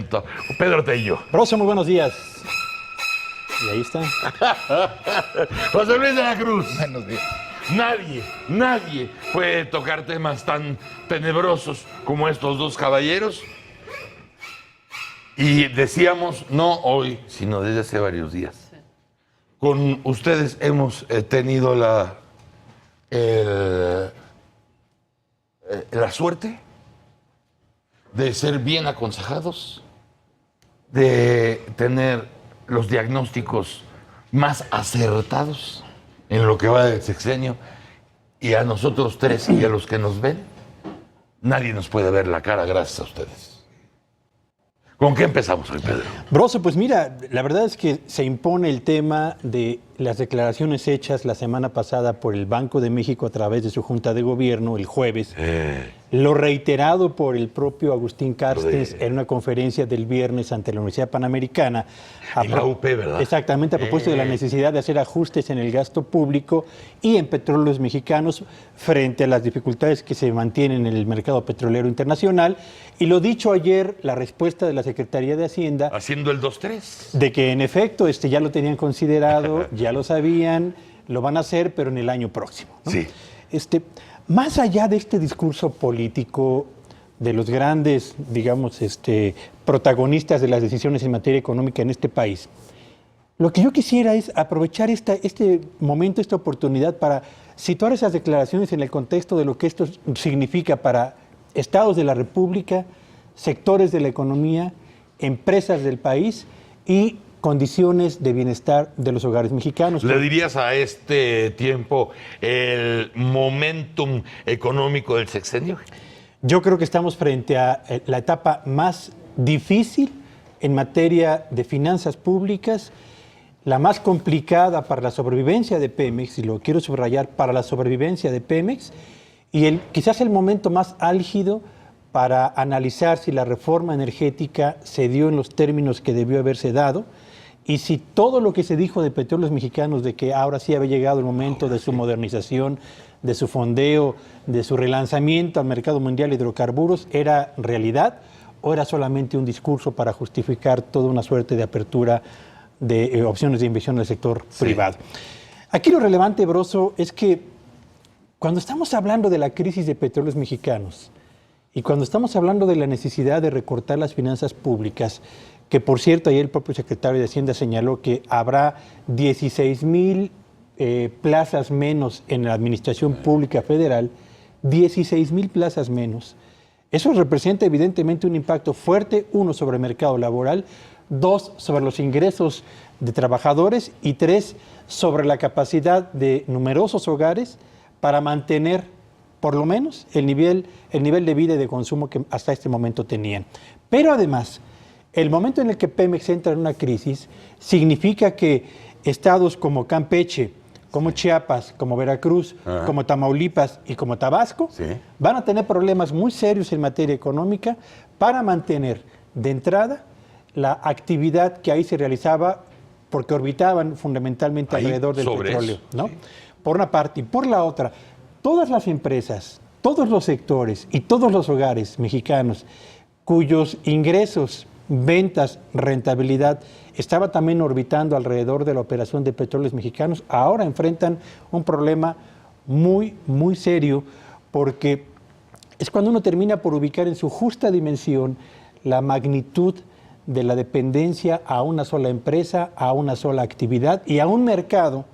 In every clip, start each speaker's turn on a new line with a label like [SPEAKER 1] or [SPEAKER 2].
[SPEAKER 1] momento. Pedro Tello.
[SPEAKER 2] Broso, muy buenos días. Y ahí está.
[SPEAKER 1] José Luis de la Cruz.
[SPEAKER 3] Buenos días.
[SPEAKER 1] Nadie puede tocar temas tan tenebrosos como estos dos caballeros. Y decíamos, no hoy, sino desde hace varios días. Con ustedes hemos tenido la suerte de ser bien aconsejados, de tener los diagnósticos más acertados en lo que va del sexenio, y a nosotros tres y a los que nos ven, nadie nos puede ver la cara gracias a ustedes. ¿Con qué empezamos hoy, Pedro?
[SPEAKER 2] Broso, pues mira, la verdad es que se impone el tema de las declaraciones hechas la semana pasada por el Banco de México a través de su Junta de Gobierno el jueves, lo reiterado por el propio Agustín Carstens en una conferencia del viernes ante la Universidad Panamericana.
[SPEAKER 1] En la UP, ¿verdad?
[SPEAKER 2] Exactamente, a propósito de la necesidad de hacer ajustes en el gasto público y en petróleos mexicanos frente a las dificultades que se mantienen en el mercado petrolero internacional. Y lo dicho ayer, la respuesta de la Secretaría de Hacienda...
[SPEAKER 1] Haciendo el 2-3.
[SPEAKER 2] De que en efecto ya lo tenían considerado, ya lo sabían, lo van a hacer, pero en el año próximo, ¿no?
[SPEAKER 1] Sí.
[SPEAKER 2] Más allá de este discurso político de los grandes, digamos, protagonistas de las decisiones en materia económica en este país, lo que yo quisiera es aprovechar este momento, esta oportunidad para situar esas declaraciones en el contexto de lo que esto significa para estados de la República, sectores de la economía, empresas del país y condiciones de bienestar de los hogares mexicanos.
[SPEAKER 1] ¿Le dirías a este tiempo el momentum económico del sexenio?
[SPEAKER 2] Yo creo que estamos frente a la etapa más difícil en materia de finanzas públicas, la más complicada para la sobrevivencia de Pemex, y lo quiero subrayar, para la sobrevivencia de Pemex, y quizás el momento más álgido para analizar si la reforma energética se dio en los términos que debió haberse dado, y si todo lo que se dijo de Petróleos Mexicanos, de que ahora sí había llegado el momento de su modernización, de su fondeo, de su relanzamiento al mercado mundial de hidrocarburos, era realidad o era solamente un discurso para justificar toda una suerte de apertura de opciones de inversión en el sector privado. Aquí lo relevante, Broso, es que cuando estamos hablando de la crisis de Petróleos Mexicanos y cuando estamos hablando de la necesidad de recortar las finanzas públicas, que por cierto ayer el propio secretario de Hacienda señaló que habrá 16,000 plazas menos en la administración pública federal, 16,000 plazas menos. Eso representa evidentemente un impacto fuerte, uno, sobre el mercado laboral, dos, sobre los ingresos de trabajadores y tres, sobre la capacidad de numerosos hogares para mantener por lo menos el nivel de vida y de consumo que hasta este momento tenían. Pero además, el momento en el que Pemex entra en una crisis significa que estados como Campeche, como Chiapas, como Veracruz, como Tamaulipas y como Tabasco, van a tener problemas muy serios en materia económica para mantener de entrada la actividad que ahí se realizaba, porque orbitaban fundamentalmente ahí, alrededor del petróleo, ¿no? Sí. Por una parte. Y por la otra, todas las empresas, todos los sectores y todos los hogares mexicanos cuyos ingresos, ventas, rentabilidad estaba también orbitando alrededor de la operación de Petróleos Mexicanos, ahora enfrentan un problema muy, muy serio, porque es cuando uno termina por ubicar en su justa dimensión la magnitud de la dependencia a una sola empresa, a una sola actividad y a un mercado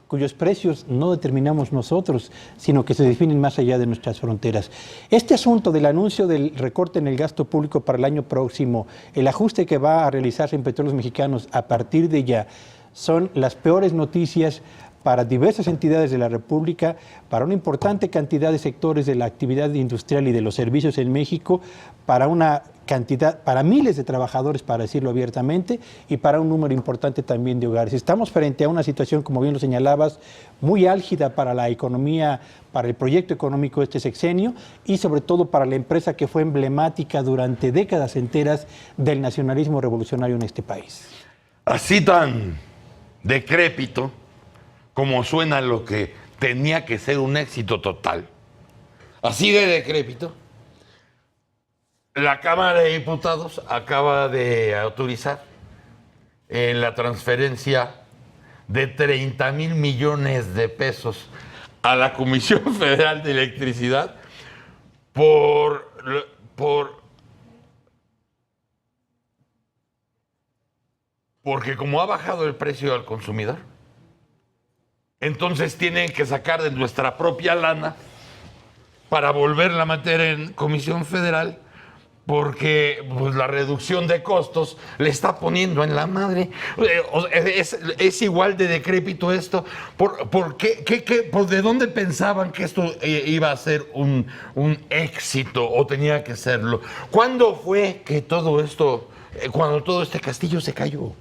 [SPEAKER 2] cuyos precios no determinamos nosotros, sino que se definen más allá de nuestras fronteras. Este asunto del anuncio del recorte en el gasto público para el año próximo, el ajuste que va a realizarse en Petróleos Mexicanos a partir de ya, son las peores noticias para diversas entidades de la República, para una importante cantidad de sectores de la actividad industrial y de los servicios en México, para miles de trabajadores, para decirlo abiertamente, y para un número importante también de hogares. Estamos frente a una situación, como bien lo señalabas, muy álgida para la economía, para el proyecto económico de este sexenio y sobre todo para la empresa que fue emblemática durante décadas enteras del nacionalismo revolucionario en este país.
[SPEAKER 1] Así tan decrépito como suena lo que tenía que ser un éxito total, así de decrépito, La Cámara de Diputados acaba de autorizar la transferencia de 30,000 millones de pesos a la Comisión Federal de Electricidad por porque como ha bajado el precio al consumidor, entonces tienen que sacar de nuestra propia lana para volverla a meter en Comisión Federal, porque pues, la reducción de costos le está poniendo en la madre. Es igual de decrépito esto. ¿Por qué, de dónde pensaban que esto iba a ser un éxito o tenía que serlo? ¿Cuándo fue que todo esto, cuando todo este castillo se cayó?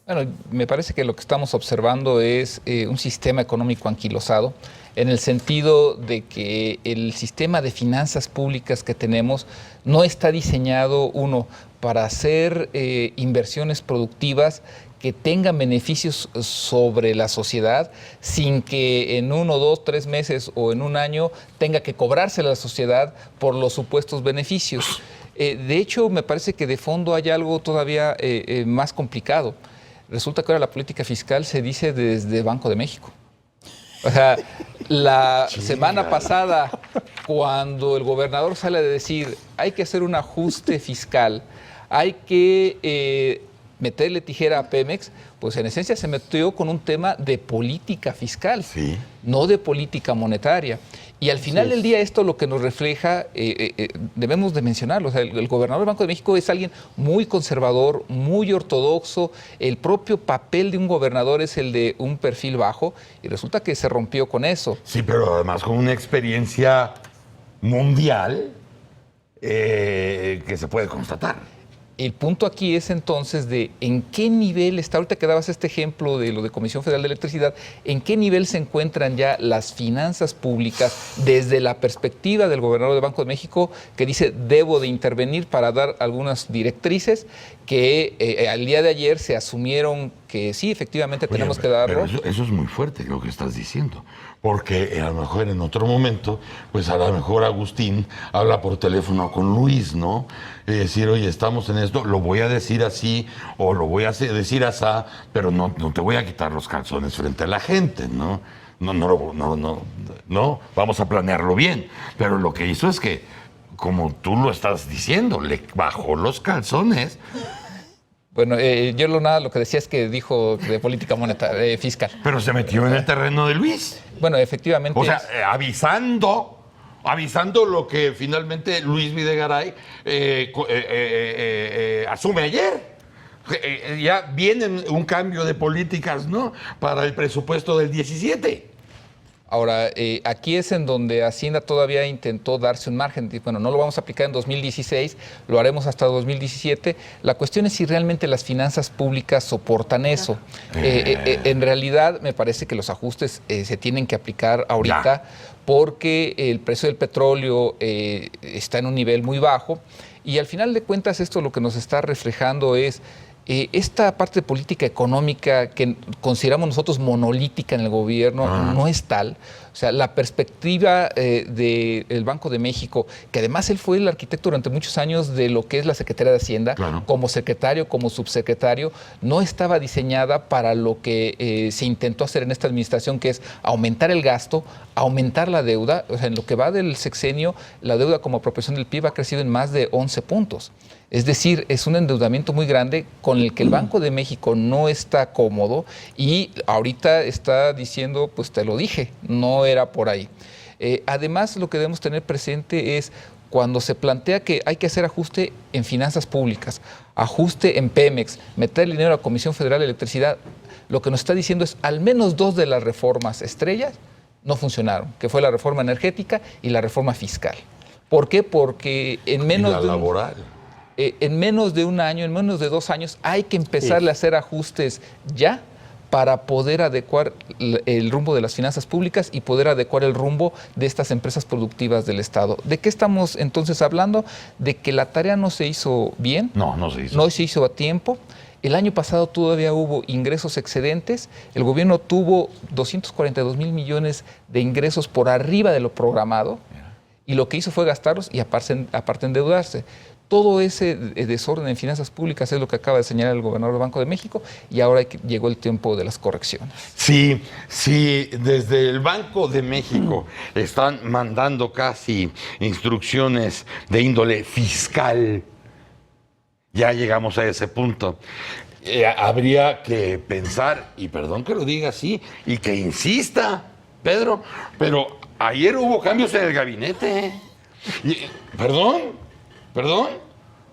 [SPEAKER 3] Bueno, me parece que lo que estamos observando es un sistema económico anquilosado, en el sentido de que el sistema de finanzas públicas que tenemos no está diseñado, uno, para hacer inversiones productivas que tengan beneficios sobre la sociedad, sin que en 1, 2, 3 meses o en un año tenga que cobrarse a la sociedad por los supuestos beneficios. De hecho, me parece que de fondo hay algo todavía más complicado. Resulta que ahora la política fiscal se dice desde Banco de México. O sea, la semana pasada, cuando el gobernador sale a decir hay que hacer un ajuste fiscal, hay que meterle tijera a Pemex, pues en esencia se metió con un tema de política fiscal,
[SPEAKER 1] sí,
[SPEAKER 3] no de política monetaria. Y al final del día esto lo que nos refleja, debemos de mencionarlo, o sea, el gobernador del Banco de México es alguien muy conservador, muy ortodoxo, el propio papel de un gobernador es el de un perfil bajo y resulta que se rompió con eso.
[SPEAKER 1] Sí, pero además con una experiencia mundial que se puede constatar.
[SPEAKER 3] El punto aquí es entonces de en qué nivel está, ahorita que dabas este ejemplo de lo de Comisión Federal de Electricidad, en qué nivel se encuentran ya las finanzas públicas desde la perspectiva del gobernador del Banco de México, que dice debo de intervenir para dar algunas directrices que al día de ayer se asumieron que sí, efectivamente tenemos que darlo.
[SPEAKER 1] Pero eso es muy fuerte lo que estás diciendo, porque a lo mejor en otro momento, pues a lo mejor Agustín habla por teléfono con Luis, ¿no? Y decir, oye, estamos en esto, lo voy a decir así o lo voy a decir asá, pero no te voy a quitar los calzones frente a la gente, ¿no? No, vamos a planearlo bien. Pero lo que hizo es que, como tú lo estás diciendo, le bajó los calzones.
[SPEAKER 3] Bueno, yo lo que decía es que dijo de política monetaria, fiscal.
[SPEAKER 1] Pero se metió en el terreno de Luis.
[SPEAKER 3] Bueno, efectivamente.
[SPEAKER 1] O sea, avisando lo que finalmente Luis Videgaray asume ayer. Ya viene un cambio de políticas, ¿no? Para el presupuesto del 17.
[SPEAKER 3] Ahora, aquí es en donde Hacienda todavía intentó darse un margen. Bueno, no lo vamos a aplicar en 2016, lo haremos hasta 2017. La cuestión es si realmente las finanzas públicas soportan eso. En realidad, me parece que los ajustes se tienen que aplicar ahorita porque el precio del petróleo está en un nivel muy bajo y al final de cuentas esto lo que nos está reflejando es esta parte de política económica que consideramos nosotros monolítica en el gobierno no es tal. O sea, la perspectiva del Banco de México, que además él fue el arquitecto durante muchos años de lo que es la Secretaría de Hacienda, como secretario, como subsecretario, no estaba diseñada para lo que se intentó hacer en esta administración, que es aumentar el gasto, aumentar la deuda. O sea, en lo que va del sexenio, la deuda como proporción del PIB ha crecido en más de 11 puntos. Es decir, es un endeudamiento muy grande con el que el Banco de México no está cómodo y ahorita está diciendo, pues te lo dije, no era por ahí. Además, lo que debemos tener presente es cuando se plantea que hay que hacer ajuste en finanzas públicas, ajuste en Pemex, meter dinero a la Comisión Federal de Electricidad, lo que nos está diciendo es al menos 2 de las reformas estrellas no funcionaron, que fue la reforma energética y la reforma fiscal. ¿Por qué? Porque en menos
[SPEAKER 1] laboral.
[SPEAKER 3] En menos de un año, en menos de 2 años, hay que empezarle a hacer ajustes ya para poder adecuar el rumbo de las finanzas públicas y poder adecuar el rumbo de estas empresas productivas del Estado. ¿De qué estamos entonces hablando? De que la tarea no se hizo bien.
[SPEAKER 1] No se hizo.
[SPEAKER 3] No se hizo a tiempo. El año pasado todavía hubo ingresos excedentes. El gobierno tuvo 242,000 millones de ingresos por arriba de lo programado. y lo que hizo fue gastarlos y aparte endeudarse. Todo ese desorden en finanzas públicas es lo que acaba de señalar el gobernador del Banco de México y ahora llegó el tiempo de las correcciones.
[SPEAKER 1] Sí, desde el Banco de México están mandando casi instrucciones de índole fiscal. Ya llegamos a ese punto. Habría que pensar, y perdón que lo diga así, y que insista, Pedro, pero ayer hubo cambios en el gabinete. Perdón,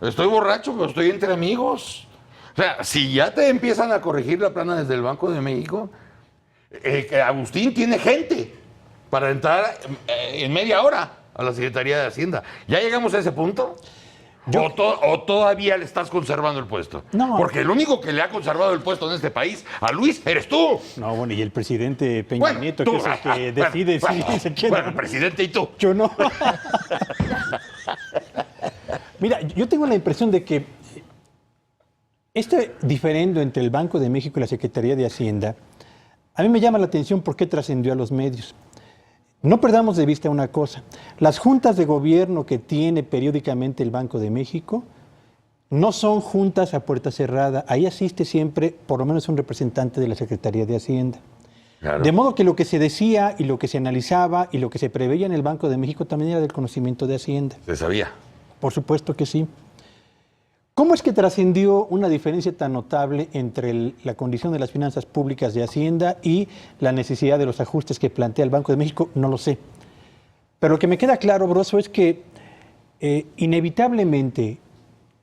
[SPEAKER 1] estoy borracho, pero estoy entre amigos. O sea, si ya te empiezan a corregir la plana desde el Banco de México, que Agustín tiene gente para entrar en media hora a la Secretaría de Hacienda. ¿Ya llegamos a ese punto? ¿O todavía le estás conservando el puesto?
[SPEAKER 2] No.
[SPEAKER 1] Porque el único que le ha conservado el puesto en este país a Luis eres tú.
[SPEAKER 2] No, bueno, y el presidente Peña Nieto, que es el que decide si se queda.
[SPEAKER 1] Bueno, el presidente y tú.
[SPEAKER 2] Yo no. Mira, yo tengo la impresión de que este diferendo entre el Banco de México y la Secretaría de Hacienda, a mí me llama la atención por qué trascendió a los medios. No perdamos de vista una cosa. Las juntas de gobierno que tiene periódicamente el Banco de México no son juntas a puerta cerrada. Ahí asiste siempre por lo menos un representante de la Secretaría de Hacienda.
[SPEAKER 1] Claro.
[SPEAKER 2] De modo que lo que se decía y lo que se analizaba y lo que se preveía en el Banco de México también era del conocimiento de Hacienda.
[SPEAKER 1] Se sabía.
[SPEAKER 2] Por supuesto que sí. ¿Cómo es que trascendió una diferencia tan notable entre la condición de las finanzas públicas de Hacienda y la necesidad de los ajustes que plantea el Banco de México? No lo sé. Pero lo que me queda claro, Broso, es que inevitablemente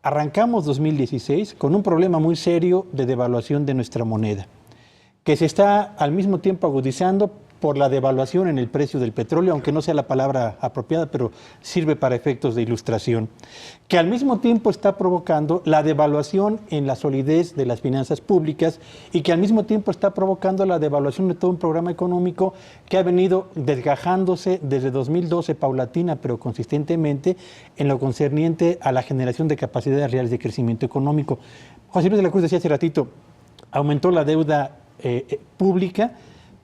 [SPEAKER 2] arrancamos 2016 con un problema muy serio de devaluación de nuestra moneda, que se está al mismo tiempo agudizando por la devaluación en el precio del petróleo, aunque no sea la palabra apropiada, pero sirve para efectos de ilustración, que al mismo tiempo está provocando la devaluación en la solidez de las finanzas públicas y que al mismo tiempo está provocando la devaluación de todo un programa económico que ha venido desgajándose desde 2012 paulatina pero consistentemente en lo concerniente a la generación de capacidades reales de crecimiento económico. José Luis de la Cruz decía hace ratito, aumentó la deuda pública,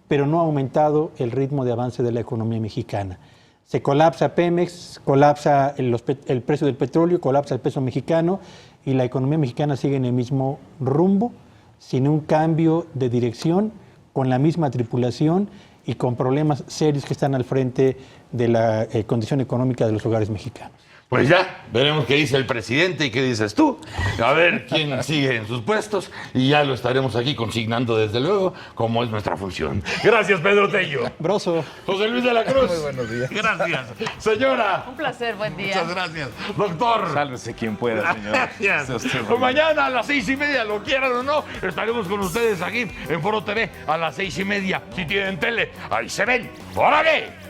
[SPEAKER 2] pero no ha aumentado el ritmo de avance de la economía mexicana. Se colapsa Pemex, colapsa el precio del petróleo, colapsa el peso mexicano y la economía mexicana sigue en el mismo rumbo, sin un cambio de dirección, con la misma tripulación y con problemas serios que están al frente de la condición económica de los hogares mexicanos.
[SPEAKER 1] Pues ya, veremos qué dice el presidente y qué dices tú. A ver quién sigue en sus puestos y ya lo estaremos aquí consignando desde luego, como es nuestra función. Gracias, Pedro Tello.
[SPEAKER 2] Broso.
[SPEAKER 1] José Luis de la Cruz.
[SPEAKER 3] Muy buenos días.
[SPEAKER 1] Gracias. Señora.
[SPEAKER 4] Un placer, buen día.
[SPEAKER 1] Muchas gracias. Doctor.
[SPEAKER 5] Sálvese quien pueda, señor.
[SPEAKER 1] Gracias.
[SPEAKER 5] Sea usted muy
[SPEAKER 1] Mañana a las 6:30, lo quieran o no, estaremos con ustedes aquí en Foro TV a las 6:30. Si tienen tele, ahí se ven. ¡Órale!